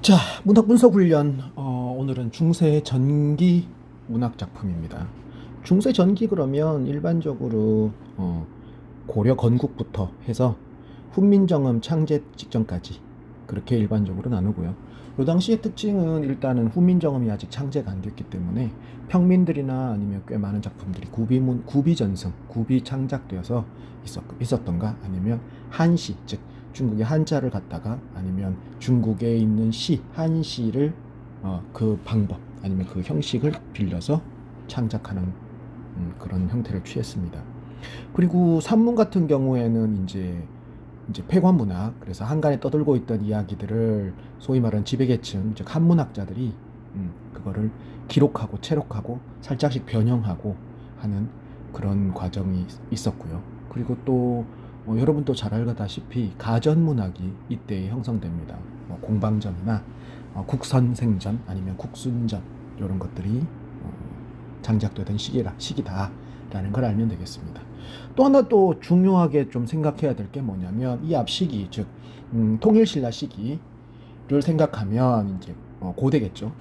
자, 문학 분석 훈련. 오늘은 중세 전기 문학 작품입니다. 중세 전기 그러면 일반적으로 고려 건국부터 해서 훈민정음 창제 직전까지 그렇게 일반적으로 나누고요. 이 당시의 특징은 일단은 훈민정음이 아직 창제가 안 됐기 때문에 평민들이나 아니면 꽤 많은 작품들이 구비전승, 구비 창작되어서 있었던가, 아니면 한시, 즉 중국의 한자를 갖다가 아니면 중국에 있는 시, 한시를 그 방법 아니면 그 형식을 빌려서 창작하는 그런 형태를 취했습니다. 그리고 산문 같은 경우에는 이제 폐관문학, 그래서 한간에 떠들고 있던 이야기들을 소위 말하는 지배계층, 즉 한문학자들이 그거를 기록하고 체록하고 살짝씩 변형하고 하는 그런 과정이 있었고요. 그리고 또 여러분도 잘 알다시피 가전문학이 이때 형성됩니다. 공방전이나 국선생전 아니면 국순전, 이런 것들이 장작되던 시기다라는 걸 알면 되겠습니다. 또 하나 또 중요하게 좀 생각해야 될 게 뭐냐면, 이 앞 시기, 즉 통일신라 시기를 생각하면 이제 고대겠죠.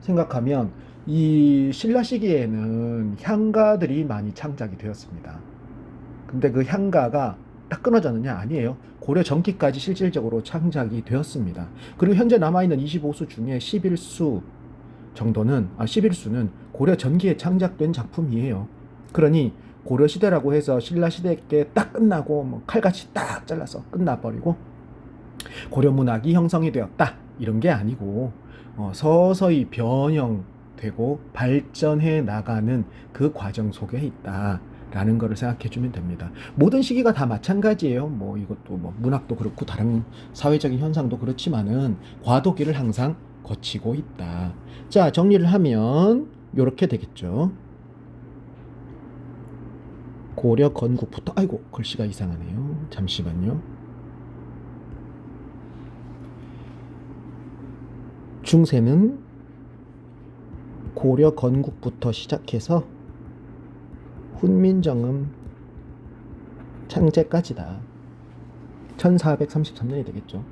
생각하면 이 신라 시기에는 향가들이 많이 창작이 되었습니다. 근데 그 향가가 딱 끊어졌느냐? 아니에요. 고려 전기까지 실질적으로 창작이 되었습니다. 그리고 현재 남아있는 25수 중에 11수는 고려 전기에 창작된 작품이에요. 그러니 고려 시대라고 해서 신라 시대 때 딱 끝나고 뭐 칼같이 딱 잘라서 끝나버리고 고려 문학이 형성이 되었다, 이런 게 아니고 서서히 변형되고 발전해 나가는 그 과정 속에 있다 라는 거를 생각해 주면 됩니다. 모든 시기가 다 마찬가지예요. 뭐 이것도 뭐 문학도 그렇고 다른 사회적인 현상도 그렇지만은 과도기를 항상 거치고 있다. 자, 정리를 하면 이렇게 되겠죠. 고려 건국부터, 아이고 글씨가 이상하네요. 잠시만요. 중세는 고려 건국부터 시작해서 훈민정음 창제까지다. 1433년이 되겠죠.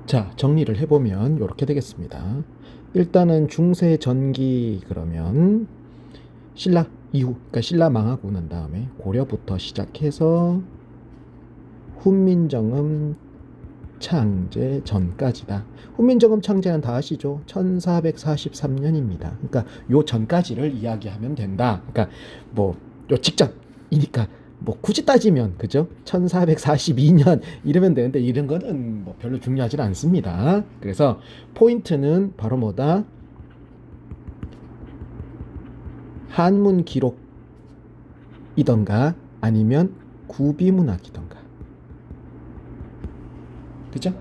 자, 정리를 해보면 이렇게 되겠습니다. 일단은 중세 전기 그러면 신라 이후, 그러니까 신라 망하고 난 다음에 고려부터 시작해서 훈민정음 창제 전까지다. 훈민정음 창제는 다 아시죠? 1443년입니다. 그러니까 요 전까지를 이야기하면 된다. 그러니까 뭐 요 직전이니까 뭐 굳이 따지면 그죠? 1442년 이러면 되는데, 이런 거는 뭐 별로 중요하지 않습니다. 그래서 포인트는 바로 뭐다? 한문 기록이던가 아니면 구비문학이던가. 그죠?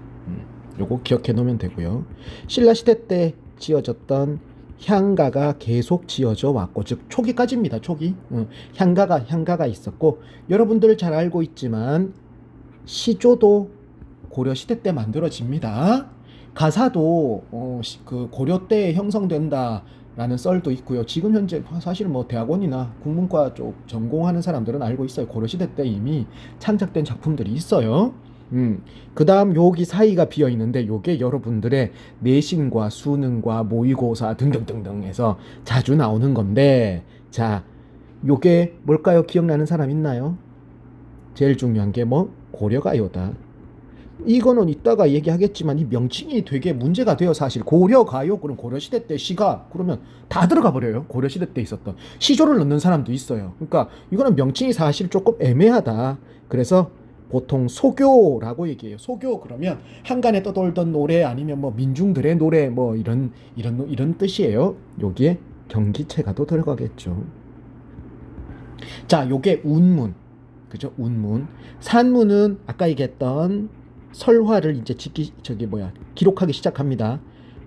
요거 기억해 놓으면 되고요. 신라 시대 때 지어졌던 향가가 계속 지어져 왔고, 즉 초기까지입니다. 초기. 향가가 있었고, 여러분들 잘 알고 있지만 시조도 고려 시대 때 만들어집니다. 가사도 그 고려 때 형성된다 라는 썰도 있고요. 지금 현재 사실 뭐 대학원이나 국문과 쪽 전공하는 사람들은 알고 있어요. 고려 시대 때 이미 창작된 작품들이 있어요. 그 다음 여기 사이가 비어 있는데, 요게 여러분들의 내신과 수능과 모의고사 등등등등 해서 자주 나오는 건데, 자, 요게 뭘까요? 기억나는 사람 있나요? 제일 중요한 게 뭐? 고려가요다. 이거는 이따가 얘기하겠지만 이 명칭이 되게 문제가 돼요. 사실 고려가요, 그럼 고려시대 때 시가 그러면 다 들어가 버려요. 고려시대 때 있었던 시조를 넣는 사람도 있어요. 그러니까 이거는 명칭이 사실 조금 애매하다. 그래서 보통 소교라고 얘기해요. 소교 그러면 한간에 떠돌던 노래 아니면 뭐 민중들의 노래 뭐 이런 뜻이에요. 여기에 경기체가도 들어가겠죠. 자, 요게 운문. 그죠? 운문. 산문은 아까 얘기했던 설화를 이제 기록하기 시작합니다.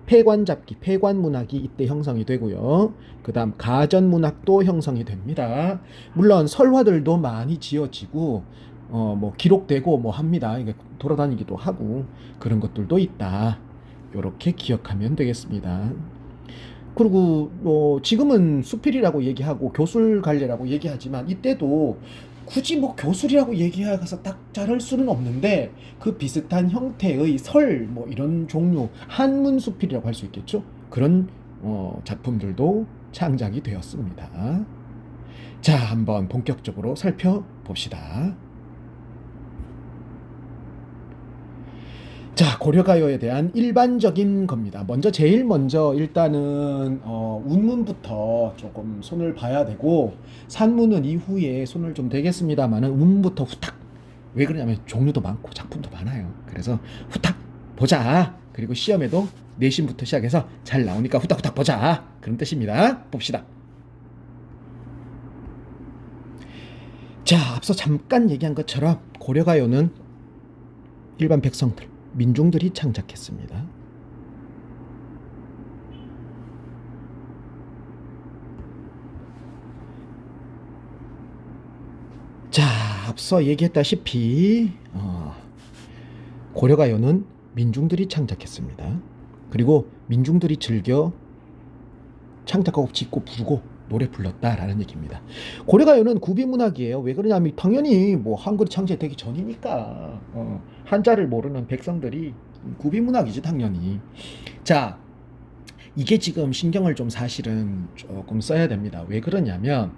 폐관잡기, 폐관문학이 이때 형성이 되고요. 그 다음 가전문학도 형성이 됩니다. 물론 설화들도 많이 지어지고 뭐 기록되고 뭐 합니다. 이게 돌아다니기도 하고 그런 것들도 있다. 이렇게 기억하면 되겠습니다. 그리고 지금은 수필이라고 얘기하고 교술갈래라고 얘기하지만 이때도 굳이 뭐 교술이라고 얘기해서 딱 자를 수는 없는데 그 비슷한 형태의 설 뭐 이런 종류 한문 수필이라고 할 수 있겠죠. 그런 작품들도 창작이 되었습니다. 자, 한번 본격적으로 살펴봅시다. 자, 고려가요에 대한 일반적인 겁니다. 제일 먼저 일단은 운문부터 조금 손을 봐야 되고, 산문은 이후에 손을 좀 대겠습니다만은 운문부터 후딱. 왜 그러냐면 종류도 많고 작품도 많아요. 그래서 후딱 보자. 그리고 시험에도 내신부터 시작해서 잘 나오니까 후딱후딱 보자. 그런 뜻입니다. 봅시다. 자, 앞서 잠깐 얘기한 것처럼 고려가요는 일반 백성들, 민중들이 창작했습니다. 자, 앞서 얘기했다시피 고려가요는 민중들이 창작했습니다. 그리고 민중들이 즐겨 창작하고 짓고 부르고 노래 불렀다라는 얘기입니다. 고려가요는 구비문학이에요. 왜 그러냐면 당연히 뭐 한글이 창제되기 전이니까 한자를 모르는 백성들이 구비문학이지 당연히. 자, 이게 지금 신경을 좀 사실은 조금 써야 됩니다. 왜 그러냐면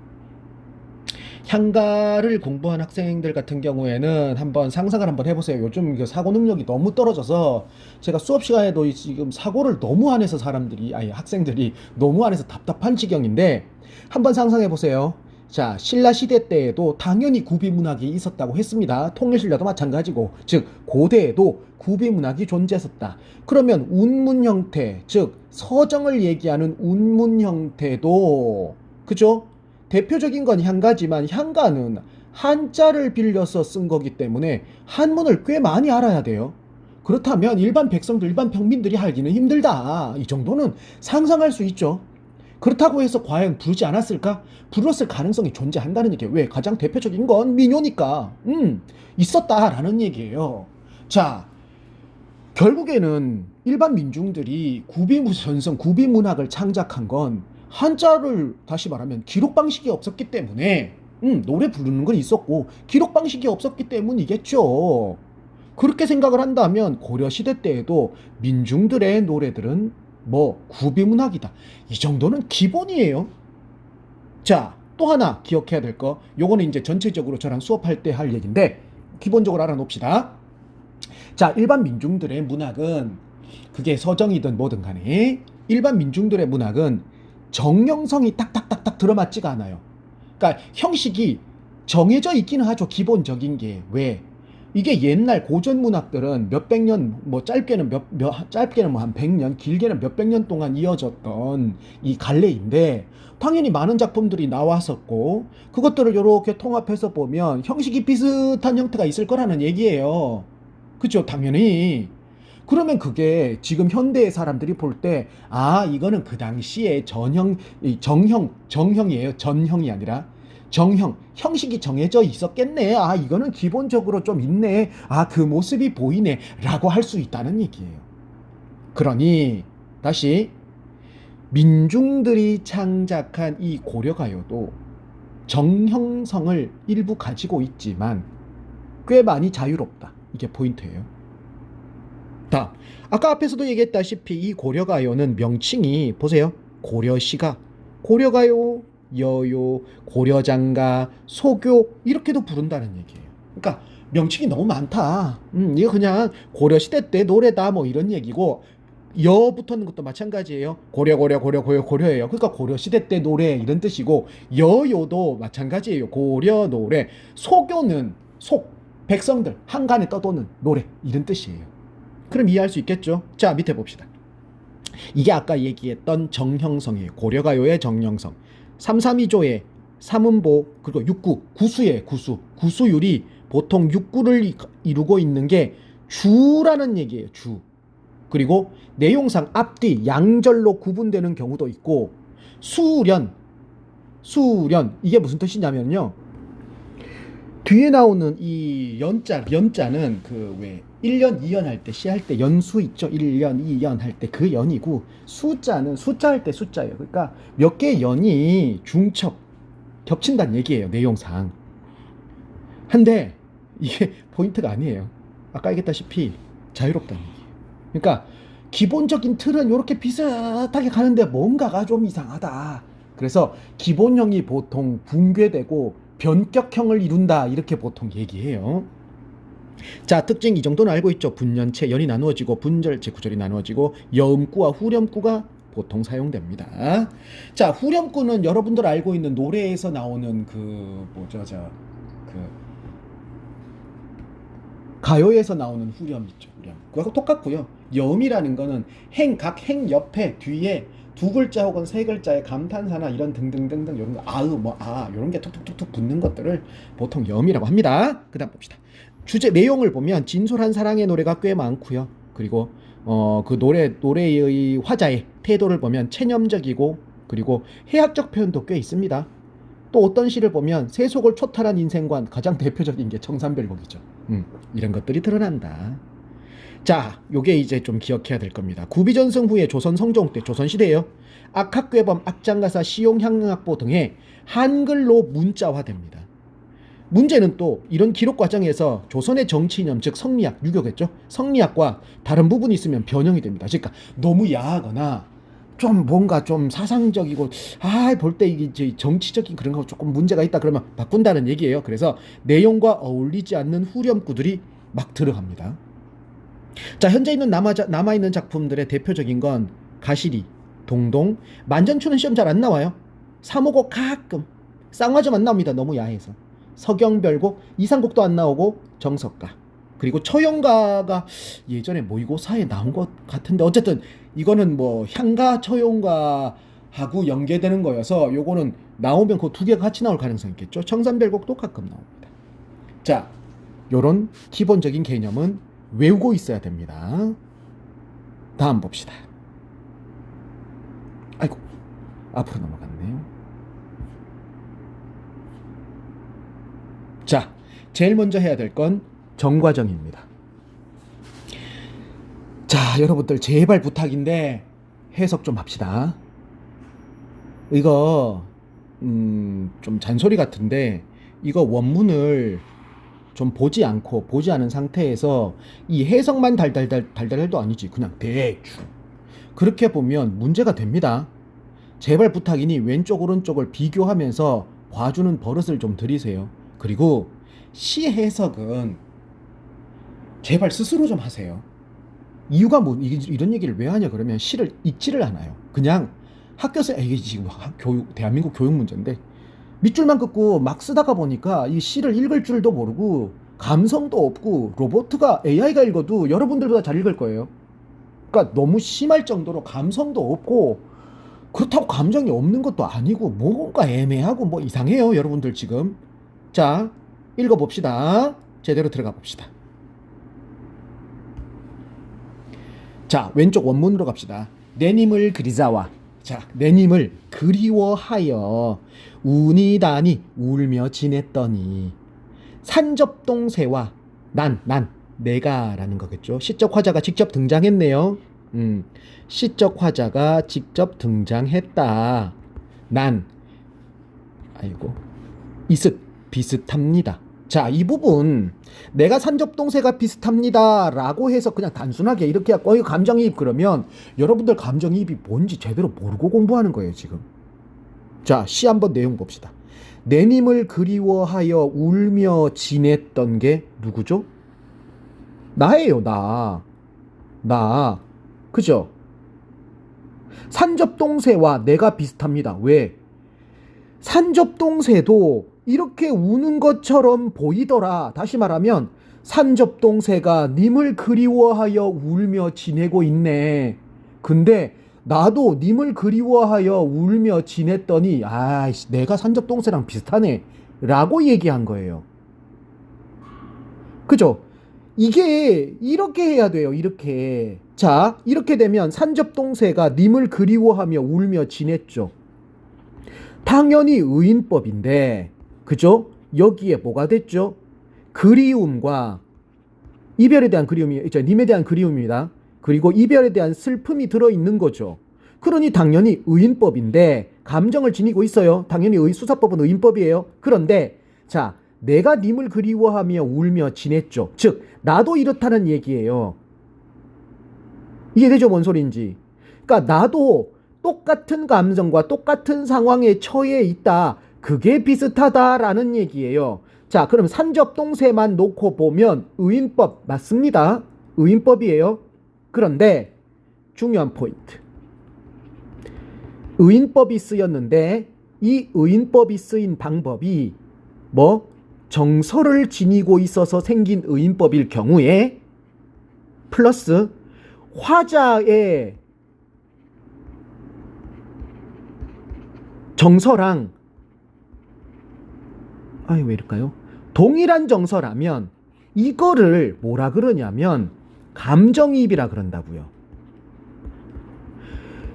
향가를 공부한 학생들 같은 경우에는 한번 상상을 한번 해보세요. 요즘 사고 능력이 너무 떨어져서 제가 수업 시간에도 지금 사고를 너무 안 해서 학생들이 너무 안 해서 답답한 지경인데 한번 상상해 보세요. 자, 신라 시대 때에도 당연히 구비문학이 있었다고 했습니다. 통일신라도 마찬가지고, 즉 고대에도 구비문학이 존재했었다. 그러면 운문 형태, 즉 서정을 얘기하는 운문 형태도, 그죠? 대표적인 건 향가지만 향가는 한자를 빌려서 쓴 거기 때문에 한문을 꽤 많이 알아야 돼요. 그렇다면 일반 백성들, 일반 평민들이 하기는 힘들다. 이 정도는 상상할 수 있죠. 그렇다고 해서 과연 부르지 않았을까? 불렀을 가능성이 존재한다는 얘기예요. 왜? 가장 대표적인 건 민요니까. 있었다라는 얘기예요. 자, 결국에는 일반 민중들이 구비문학을 창작한 건 한자를 다시 말하면 기록 방식이 없었기 때문에 노래 부르는 건 있었고 기록 방식이 없었기 때문이겠죠. 그렇게 생각을 한다면 고려시대 때에도 민중들의 노래들은 뭐 구비문학이다. 이 정도는 기본이에요. 자, 또 하나 기억해야 될 거. 요거는 이제 전체적으로 저랑 수업할 때 할 얘기인데 기본적으로 알아놓읍시다. 자, 일반 민중들의 문학은 그게 서정이든 뭐든 간에 일반 민중들의 문학은 정형성이 딱딱딱딱 들어맞지가 않아요. 그러니까 형식이 정해져 있기는 하죠. 기본적인 게. 왜? 이게 옛날 고전 문학들은 몇백 년, 뭐 짧게는 뭐 한 100년, 길게는 몇백 년 동안 이어졌던 이 갈래인데 당연히 많은 작품들이 나왔었고 그것들을 이렇게 통합해서 보면 형식이 비슷한 형태가 있을 거라는 얘기예요. 그죠? 당연히. 그러면 그게 지금 현대의 사람들이 볼 때, 이거는 그 당시에 정형이에요. 전형이 아니라. 형식이 정해져 있었겠네. 이거는 기본적으로 좀 있네. 그 모습이 보이네. 라고 할 수 있다는 얘기예요. 그러니, 다시, 민중들이 창작한 이 고려가요도 정형성을 일부 가지고 있지만, 꽤 많이 자유롭다. 이게 포인트예요. 다음, 아까 앞에서도 얘기했다시피 이 고려가요는 명칭이 보세요. 고려시가, 고려가요, 여요, 고려장가, 소교 이렇게도 부른다는 얘기예요. 그러니까 명칭이 너무 많다. 이거 그냥 고려시대 때 노래다 뭐 이런 얘기고 여 붙는 것도 마찬가지예요. 고려예요. 그러니까 고려시대 때 노래 이런 뜻이고 여요도 마찬가지예요. 고려 노래. 소교는 백성들 한간에 떠도는 노래 이런 뜻이에요. 그럼 이해할 수 있겠죠? 자, 밑에 봅시다. 이게 아까 얘기했던 정형성이에요. 고려가요의 정형성. 삼삼이조의 삼음보 그리고 육구, 구수율이 보통 육구를 이루고 있는 게 주라는 얘기예요. 주. 그리고 내용상 앞뒤 양절로 구분되는 경우도 있고 수련 이게 무슨 뜻이냐면요. 뒤에 나오는 이 연자는 그 왜 1년, 2년 할 때 시할 때 연수 있죠. 1년, 2년 할 때 그 연이고 숫자는 숫자 할 때 숫자예요. 그러니까 몇 개의 연이 중첩 겹친다는 얘기예요. 내용상. 한데 이게 포인트가 아니에요. 아까 얘기했다시피 자유롭다는 얘기예요. 그러니까 기본적인 틀은 이렇게 비슷하게 가는데 뭔가가 좀 이상하다. 그래서 기본형이 보통 붕괴되고 변격형을 이룬다 이렇게 보통 얘기해요. 자, 특징 이 정도는 알고 있죠. 분연체 연이 나누어지고 분절체 구절이 나누어지고 여음구와 후렴구가 보통 사용됩니다. 자, 후렴구는 여러분들 알고 있는 노래에서 나오는 그 뭐죠, 그 가요에서 나오는 후렴 있죠. 후렴. 그거하고 똑같고요. 여음이라는 거는 각 행 옆에 뒤에 두 글자 혹은 세 글자의 감탄사나 이런 등등등등 이런 거 아으 이런 게 툭툭툭툭 붙는 것들을 보통 여음이라고 합니다. 그다음 봅시다. 주제 내용을 보면 진솔한 사랑의 노래가 꽤 많고요. 그리고 그 노래의 화자의 태도를 보면 체념적이고 그리고 해학적 표현도 꽤 있습니다. 또 어떤 시를 보면 세속을 초탈한 인생관 가장 대표적인 게 청산별곡이죠. 이런 것들이 드러난다. 자, 요게 이제 좀 기억해야 될 겁니다. 구비전승 후에 조선 성종 때 조선시대예요. 악학괴범, 악장가사, 시용, 향락보 등의 한글로 문자화됩니다. 문제는 또 이런 기록 과정에서 조선의 정치 이념, 즉 성리학, 유교겠죠. 성리학과 다른 부분이 있으면 변형이 됩니다. 그러니까 너무 야하거나 좀 뭔가 좀 사상적이고 볼 때 이게 정치적인 그런 거 조금 문제가 있다 그러면 바꾼다는 얘기예요. 그래서 내용과 어울리지 않는 후렴구들이 막 들어갑니다. 자, 현재 있는 남아있는 작품들의 대표적인 건 가시리, 동동, 만전추는 시험 잘 안 나와요. 삼오곡 가끔, 쌍화점 안 나옵니다. 너무 야해서. 서경별곡, 이상곡도 안 나오고 정석가. 그리고 처용가가 예전에 모의고사에 나온 것 같은데 어쨌든 이거는 뭐 향가 처용가하고 연계되는 거여서 요거는 나오면 그 두 개가 같이 나올 가능성이 있겠죠. 청산별곡도 가끔 나옵니다. 자, 요런 기본적인 개념은 외우고 있어야 됩니다. 다음 봅시다. 아이고, 앞으로 넘어갔네요. 자, 제일 먼저 해야 될 건 정과정입니다. 자, 여러분들 제발 부탁인데 해석 좀 합시다. 이거 좀 잔소리 같은데 이거 원문을 좀 보지 않은 상태에서 이 해석만 달달달도 아니지. 그냥 대충 그렇게 보면 문제가 됩니다. 제발 부탁이니 왼쪽 오른쪽을 비교하면서 봐주는 버릇을 좀 들이세요. 그리고 시 해석은 제발 스스로 좀 하세요. 이유가 이런 얘기를 왜 하냐 그러면 시를 읽지를 않아요. 그냥 학교에서 이게 지금 대한민국 교육 문제인데 밑줄만 긋고 막 쓰다가 보니까 이 시를 읽을 줄도 모르고 감성도 없고 AI가 읽어도 여러분들보다 잘 읽을 거예요. 그러니까 너무 심할 정도로 감성도 없고 그렇다고 감정이 없는 것도 아니고 뭔가 애매하고 뭐 이상해요. 여러분들 지금. 자, 읽어봅시다. 제대로 들어가 봅시다. 자, 왼쪽 원문으로 갑시다. 내님을 그리자와. 자, 내님을 그리워하여 우니다니 울며 지냈더니 산접동새와 내가라는 거겠죠. 시적 화자가 직접 등장했네요. 시적 화자가 직접 등장했다. 비슷합니다. 자, 이 부분 내가 산접동새가 비슷합니다 라고 해서 그냥 단순하게 이렇게 이거 감정이입 그러면 여러분들 감정이입이 뭔지 제대로 모르고 공부하는 거예요 지금. 자, 시 한번 내용 봅시다. 내님을 그리워하여 울며 지냈던 게 누구죠? 나예요. 나 그죠? 산접동새와 내가 비슷합니다. 왜? 산접동새도 이렇게 우는 것처럼 보이더라. 다시 말하면 산접동새가 님을 그리워하여 울며 지내고 있네. 근데 나도 님을 그리워하여 울며 지냈더니 내가 산접동새랑 비슷하네 라고 얘기한 거예요. 그죠? 이게 이렇게 해야 돼요. 이렇게. 자, 이렇게 되면 산접동새가 님을 그리워하며 울며 지냈죠. 당연히 의인법인데 그죠? 여기에 뭐가 됐죠? 그리움과 이별에 대한 그리움이 있죠. 님에 대한 그리움입니다. 그리고 이별에 대한 슬픔이 들어있는 거죠. 그러니 당연히 의인법인데 감정을 지니고 있어요. 당연히 수사법은 의인법이에요. 그런데 자, 내가 님을 그리워하며 울며 지냈죠. 즉 나도 이렇다는 얘기예요. 이해되죠? 뭔 소리인지. 그러니까 나도 똑같은 감정과 똑같은 상황에 처해 있다. 그게 비슷하다라는 얘기예요. 자, 그럼 산접동세만 놓고 보면 의인법 맞습니다. 의인법이에요. 그런데 중요한 포인트. 의인법이 쓰였는데 이 의인법이 쓰인 방법이 정서를 지니고 있어서 생긴 의인법일 경우에 플러스 화자의 정서랑 왜 이럴까요? 동일한 정서라면 이거를 뭐라 그러냐면 감정이입이라 그런다고요.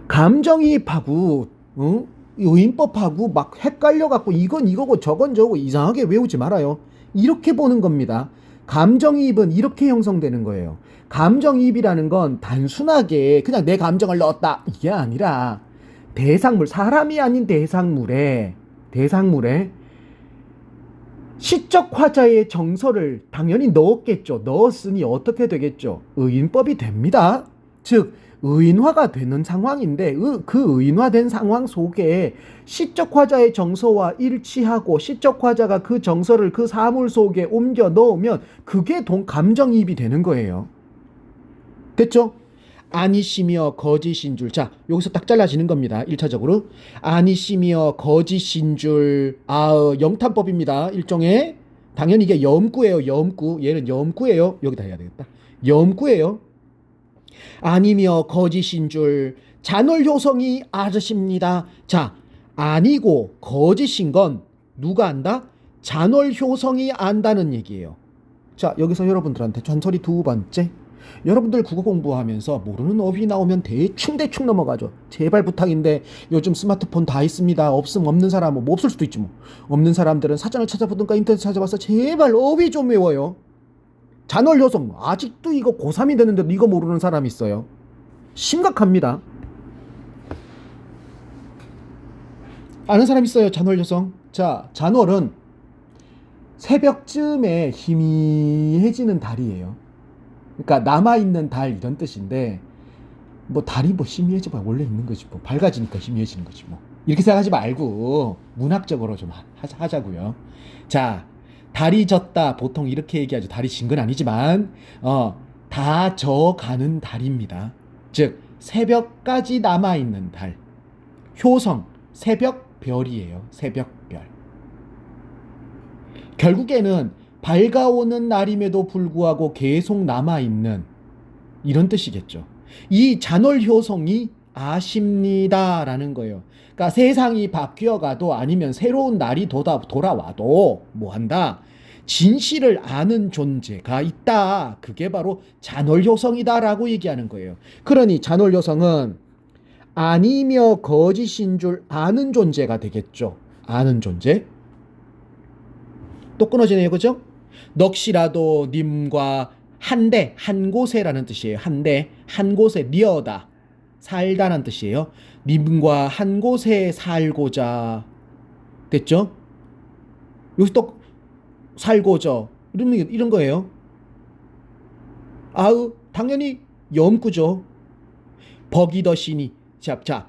감정이입하고 의인법하고 막 헷갈려갖고 이건 이거고 저건 저거 이상하게 외우지 말아요. 이렇게 보는 겁니다. 감정이입은 이렇게 형성되는 거예요. 감정이입이라는 건 단순하게 그냥 내 감정을 넣었다 이게 아니라 대상물, 사람이 아닌 대상물에 시적 화자의 정서를 당연히 넣었겠죠. 넣었으니 어떻게 되겠죠? 의인법이 됩니다. 즉 의인화가 되는 상황인데 그 의인화된 상황 속에 시적 화자의 정서와 일치하고 시적 화자가 그 정서를 그 사물 속에 옮겨 넣으면 그게 감정이입이 되는 거예요. 됐죠? 아니시며 거짓인 줄. 자, 여기서 딱 잘라지는 겁니다. 1차적으로. 아니시며 거짓인 줄. 영탄법입니다. 일종의. 당연히 이게 염구예요. 염구. 얘는 염구예요. 여기다 해야 되겠다. 염구예요. 아니며 거짓인 줄. 잔월효성이 아저씨입니다. 자, 아니고 거짓인 건 누가 안다? 잔월효성이 안다는 얘기예요. 자, 여기서 여러분들한테 전설이 두 번째. 여러분들 국어 공부하면서 모르는 어휘 나오면 대충 넘어가죠. 제발 부탁인데 요즘 스마트폰 다 있습니다. 없는 사람은 없을 수도 있지 뭐. 없는 사람들은 사전을 찾아보든가 인터넷 찾아봐서 제발 어휘 좀 외워요. 잔월효성 아직도 이거 고3이 됐는데도 이거 모르는 사람 있어요. 심각합니다. 아는 사람 있어요? 잔월효성. 자, 잔월은 새벽쯤에 희미해지는 달이에요. 그러니까 남아있는 달 이런 뜻인데 달이 희미해져 원래 있는 거지 밝아지니까 희미해지는 거지 이렇게 생각하지 말고 문학적으로 좀 하자고요. 자, 달이 졌다 보통 이렇게 얘기하죠. 달이 진 건 아니지만 다 져가는 달입니다. 즉 새벽까지 남아있는 달. 효성 새벽별이에요. 새벽별. 결국에는 밝아오는 날임에도 불구하고 계속 남아있는 이런 뜻이겠죠. 이 잔월효성이 아십니다라는 거예요. 그러니까 세상이 바뀌어가도 아니면 새로운 날이 돌아와도 뭐한다? 진실을 아는 존재가 있다. 그게 바로 잔월효성이다라고 얘기하는 거예요. 그러니 잔월효성은 아니며 거짓인 줄 아는 존재가 되겠죠. 아는 존재. 또 끊어지네요. 그죠? 넋이라도 님과 한데 한 곳에라는 뜻이에요. 한데 한 곳에 리어다 살다는 뜻이에요. 님과 한 곳에 살고자 됐죠? 여기서 또 살고자 이런 거예요. 당연히 염구죠. 벅이더시니 자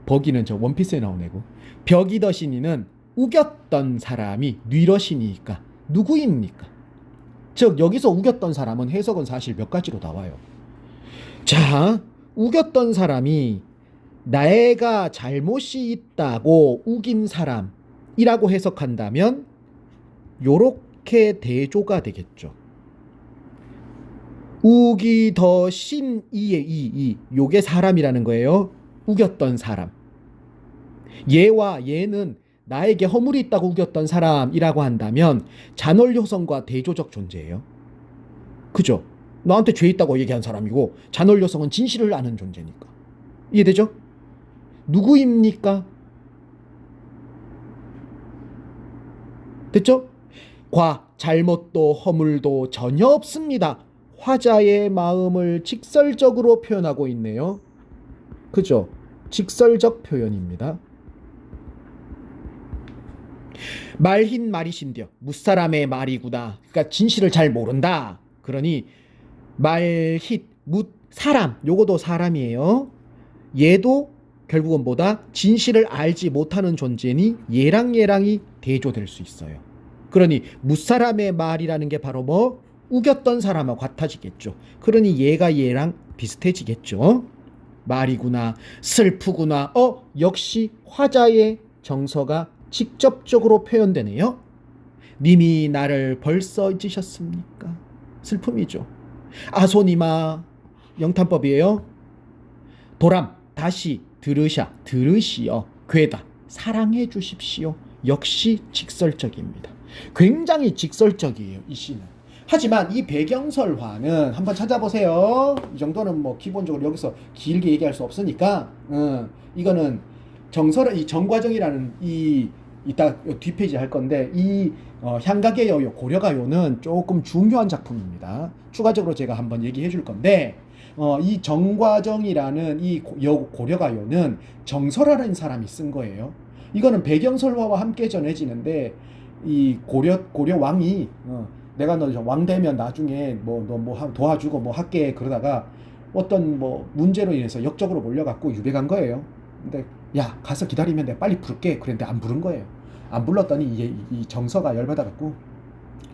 벅이는 저 원피스에 나온 애고 벽이더시니는 우겼던 사람이 뉘러시니까 누구입니까? 즉 여기서 우겼던 사람은 해석은 사실 몇 가지로 나와요. 자, 우겼던 사람이 내가 잘못이 있다고 우긴 사람이라고 해석한다면 요렇게 대조가 되겠죠. 우기더신이의 요게 사람이라는 거예요. 우겼던 사람. 얘와 얘는 나에게 허물이 있다고 우겼던 사람이라고 한다면 잔월효성과 대조적 존재예요. 그죠? 나한테 죄 있다고 얘기한 사람이고 잔월효성은 진실을 아는 존재니까. 이해되죠? 누구입니까? 됐죠? 과 잘못도 허물도 전혀 없습니다. 화자의 마음을 직설적으로 표현하고 있네요. 그죠? 직설적 표현입니다. 말힌 말이신디요. 무사람의 말이구나. 그러니까 진실을 잘 모른다. 그러니 말힛 무 사람 요거도 사람이에요. 얘도 결국은 뭐다? 진실을 알지 못하는 존재니 얘랑이 대조될 수 있어요. 그러니 무사람의 말이라는 게 바로 뭐 우겼던 사람하고 같아지겠죠. 그러니 얘랑 비슷해지겠죠. 말이구나, 슬프구나. 역시 화자의 정서가 직접적으로 표현되네요. 님이 나를 벌써 잊으셨습니까? 슬픔이죠. 아소니마 영탄법이에요. 도람 다시 들으시어 괴다 사랑해 주십시오. 역시 직설적입니다. 굉장히 직설적이에요, 이 시는. 하지만 이 배경설화는 한번 찾아보세요. 이 정도는 뭐 기본적으로 여기서 길게 얘기할 수 없으니까 이거는 이 정과정이라는 이따 뒷페이지 할 건데 이 향각의 여요 고려가요는 조금 중요한 작품입니다. 추가적으로 제가 한번 얘기해 줄 건데 이 정과정이라는 이 고려가요는 정설하는 사람이 쓴 거예요. 이거는 배경설화와 함께 전해지는데 이 고려 왕이 내가 너 왕 되면 나중에 너 도와주고 뭐 할게 그러다가 어떤 뭐 문제로 인해서 역적으로 몰려갖고 유배간 거예요. 근데 야 가서 기다리면 내가 빨리 부를게 그랬는데 안 부른 거예요. 안 불렀더니 이 정서가 열받아갖고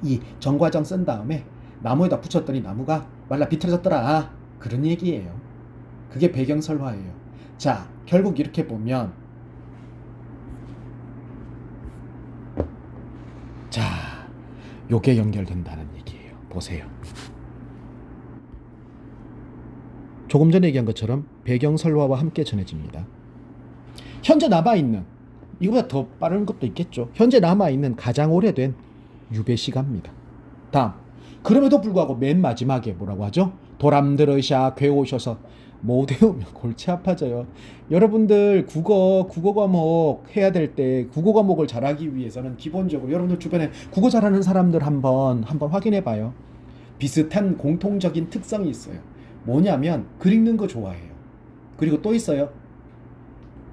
이 정과정 쓴 다음에 나무에다 붙였더니 나무가 말라 비틀어졌더라. 그런 얘기예요. 그게 배경설화예요. 자, 결국 이렇게 보면 자, 요게 연결된다는 얘기예요. 보세요. 조금 전에 얘기한 것처럼 배경설화와 함께 전해집니다. 현재 남아있는 이거보다 더 빠른 것도 있겠죠. 현재 남아있는 가장 오래된 유배시가입니다. 다음 그럼에도 불구하고 맨 마지막에 뭐라고 하죠? 도람들으샤 괴오셔서 못 외우면 골치 아파져요. 여러분들 국어 과목 해야 될 때 국어 과목을 잘하기 위해서는 기본적으로 여러분들 주변에 국어 잘하는 사람들 한번 확인해 봐요. 비슷한 공통적인 특성이 있어요. 뭐냐면 글 읽는 거 좋아해요. 그리고 또 있어요.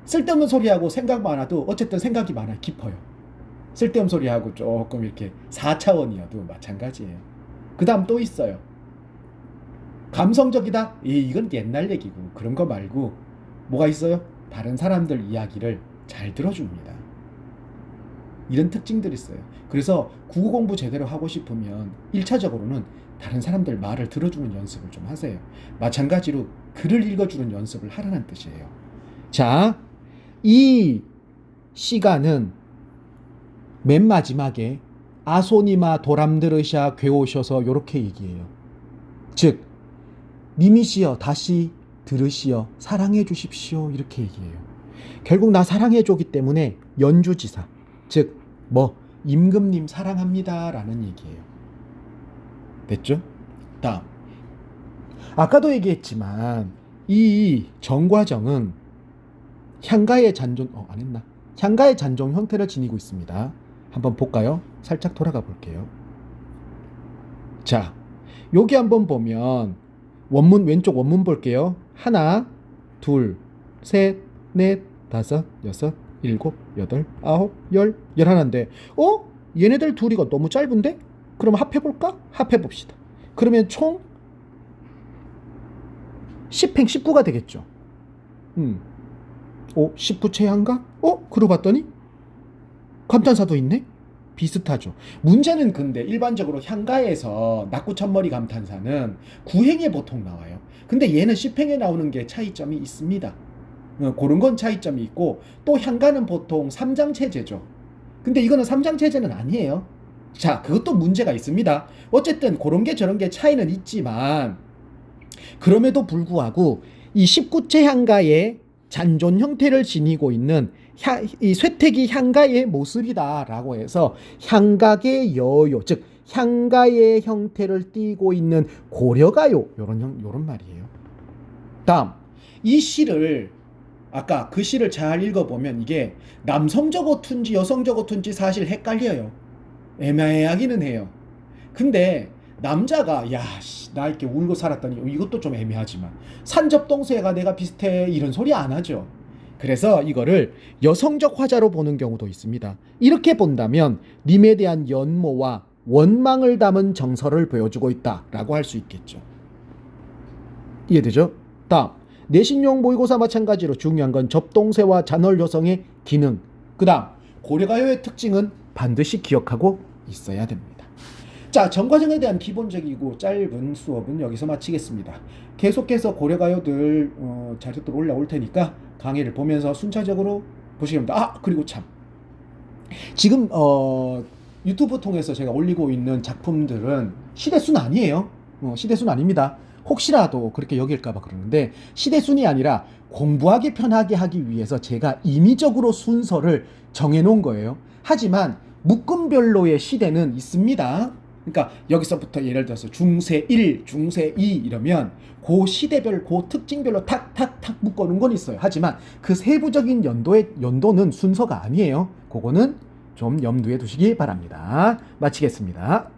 쓸데없는 소리하고 생각 많아도 어쨌든 생각이 많아요. 깊어요. 쓸데없는 소리하고 조금 이렇게 4차원이어도 마찬가지예요. 그 다음 또 있어요. 감성적이다? 이건 옛날 얘기고 그런 거 말고 뭐가 있어요? 다른 사람들 이야기를 잘 들어줍니다. 이런 특징들이 있어요. 그래서 국어 공부 제대로 하고 싶으면 1차적으로는 다른 사람들 말을 들어주는 연습을 좀 하세요. 마찬가지로 글을 읽어주는 연습을 하라는 뜻이에요. 자, 이 시가는 맨 마지막에 아소니마 도람들으샤 괴오셔서 요렇게 얘기해요. 즉 님이시여 다시 들으시어 사랑해 주십시오 이렇게 얘기해요. 결국 나 사랑해 줬기 때문에 연주지사 즉 임금님 사랑합니다 라는 얘기예요. 됐죠? 다음 아까도 얘기했지만 이 정과정은 향가의 잔존 안 했나? 향가의 잔존 형태를 지니고 있습니다. 한번 볼까요? 살짝 돌아가 볼게요. 자, 여기 한번 보면 원문 왼쪽 원문 볼게요. 하나, 둘, 셋, 넷, 다섯, 여섯, 일곱, 여덟, 아홉, 열, 열하나인데 얘네들 둘이가 너무 짧은데? 그럼 합해볼까? 합해봅시다. 그러면 총 10행 19가 되겠죠. 19채 향가? 그러고 봤더니 감탄사도 있네? 비슷하죠. 문제는 근데 일반적으로 향가에서 낙구천머리 감탄사는 9행에 보통 나와요. 근데 얘는 10행에 나오는 게 차이점이 있습니다. 그런 건 차이점이 있고 또 향가는 보통 3장 체제죠. 근데 이거는 3장 체제는 아니에요. 자, 그것도 문제가 있습니다. 어쨌든 그런 게 저런 게 차이는 있지만 그럼에도 불구하고 이 19채 향가의 잔존 형태를 지니고 있는 이 쇠퇴기 향가의 모습이다라고 해서 향각의 여요, 즉 향가의 형태를 띠고 있는 고려가요 요런 말이에요. 다음 이 시를 아까 그 시를 잘 읽어보면 이게 남성적 어투인지 여성적 어투인지 사실 헷갈려요. 애매하기는 해요. 근데 남자가 야, 씨, 나 이렇게 울고 살았더니 이것도 좀 애매하지만 산접동서애가 내가 비슷해 이런 소리 안 하죠. 그래서 이거를 여성적 화자로 보는 경우도 있습니다. 이렇게 본다면 님에 대한 연모와 원망을 담은 정서를 보여주고 있다라고 할 수 있겠죠. 이해되죠? 다음, 내신용 모의고사 마찬가지로 중요한 건 접동세와 잔월 여성의 기능. 그 다음, 고려가요의 특징은 반드시 기억하고 있어야 됩니다. 자, 전과정에 대한 기본적이고 짧은 수업은 여기서 마치겠습니다. 계속해서 고려가요들 자료들 올라올 테니까 강의를 보면서 순차적으로 보시기 바랍니다. 아, 그리고 참, 지금 유튜브 통해서 제가 올리고 있는 작품들은 시대순 아니에요. 시대순 아닙니다. 혹시라도 그렇게 여길까봐 그러는데, 시대순이 아니라 공부하기 편하게 하기 위해서 제가 임의적으로 순서를 정해놓은 거예요. 하지만 묶음별로의 시대는 있습니다. 그러니까 여기서부터 예를 들어서 중세 1, 중세 2 이러면 그 시대별, 그 특징별로 탁탁탁 묶어놓은 건 있어요. 하지만 그 세부적인 연도는 순서가 아니에요. 그거는 좀 염두에 두시기 바랍니다. 마치겠습니다.